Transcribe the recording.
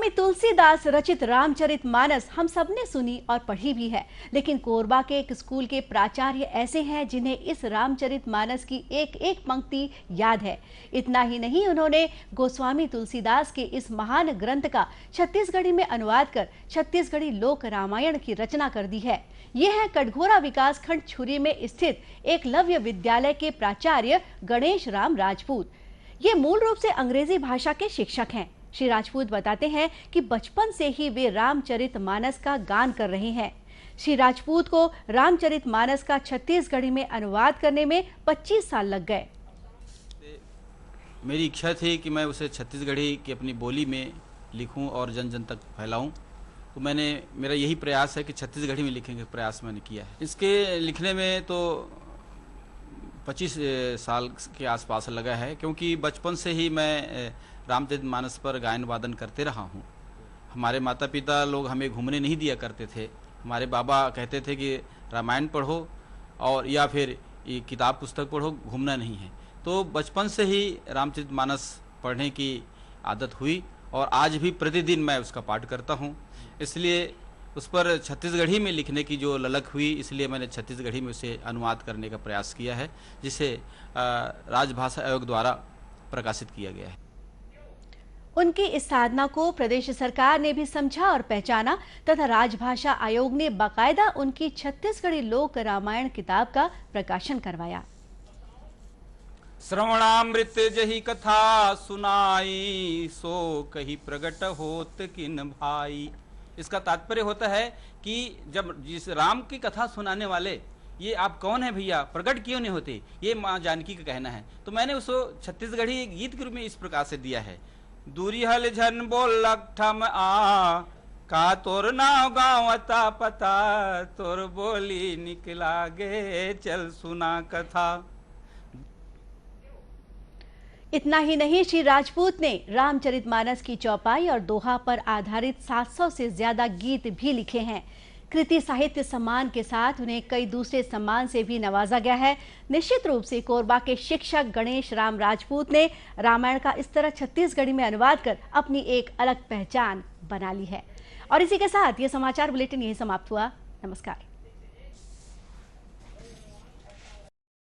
गोस्वामी तुलसीदास रचित रामचरितमानस हम सबने सुनी और पढ़ी भी है, लेकिन कोरबा के एक स्कूल के प्राचार्य ऐसे हैं जिन्हें इस रामचरितमानस की एक एक पंक्ति याद है। इतना ही नहीं, उन्होंने गोस्वामी तुलसीदास के इस महान ग्रंथ का छत्तीसगढ़ी में अनुवाद कर छत्तीसगढ़ी लोक रामायण की रचना कर दी है। ये है कटघोरा विकास खंड छुरी में स्थित एकलव्य विद्यालय के प्राचार्य गणेश राम राजपूत। ये मूल रूप से अंग्रेजी भाषा के शिक्षक हैं। श्री राजपूत बताते हैं कि बचपन से ही वे रामचरितमानस का गान कर रहे हैं। श्री राजपूत को रामचरितमानस का छत्तीसगढ़ी में अनुवाद करने में 25 साल लग गए। मेरी इच्छा थी कि मैं उसे छत्तीसगढ़ी की अपनी बोली में लिखूं और जन जन तक फैलाऊं, तो मेरा यही प्रयास है कि छत्तीसगढ़ी में लिखने का प्रयास मैंने किया है। इसके लिखने में तो 25 साल के आसपास लगा है, क्योंकि बचपन से ही मैं रामचरितमानस पर गायन वादन करते रहा हूँ। हमारे माता पिता लोग हमें घूमने नहीं दिया करते थे। हमारे बाबा कहते थे कि रामायण पढ़ो और या फिर ये किताब पुस्तक पढ़ो, घूमना नहीं है। तो बचपन से ही रामचरितमानस पढ़ने की आदत हुई और आज भी प्रतिदिन मैं उसका पाठ करता हूँ। इसलिए उस पर छत्तीसगढ़ी में लिखने की जो ललक हुई, इसलिए मैंने छत्तीसगढ़ी में उसे अनुवाद करने का प्रयास किया है, जिसे राजभाषा आयोग द्वारा प्रकाशित किया गया है। उनकी इस साधना को प्रदेश सरकार ने भी समझा और पहचाना तथा राजभाषा आयोग ने बाकायदा उनकी छत्तीसगढ़ी लोक रामायण किताब का प्रकाशन करवाया। श्रवणामृत जही कथा सुनाई, सो कही प्रगट होत किन भाई। इसका तात्पर्य होता है कि जब जिस राम की कथा सुनाने वाले, ये आप कौन है भैया, प्रकट क्यों नहीं होते, ये माँ जानकी का कहना है। तो मैंने उसको छत्तीसगढ़ी गीत के रूप में इस प्रकार से दिया है। दूरी हल झन बोल ठम आ, का तोर नाव गाँवता पता, तोर बोली निकला गे चल सुना कथा। इतना ही नहीं, श्री राजपूत ने रामचरितमानस की चौपाई और दोहा पर आधारित 700 से ज्यादा गीत भी लिखे हैं। कृति साहित्य सम्मान के साथ उन्हें कई दूसरे सम्मान से भी नवाजा गया है। निश्चित रूप से कोरबा के शिक्षक गणेश राम राजपूत ने रामायण का इस तरह छत्तीसगढ़ी में अनुवाद कर अपनी एक अलग पहचान बना ली है। और इसी के साथ ये समाचार बुलेटिन यही समाप्त हुआ। नमस्कार।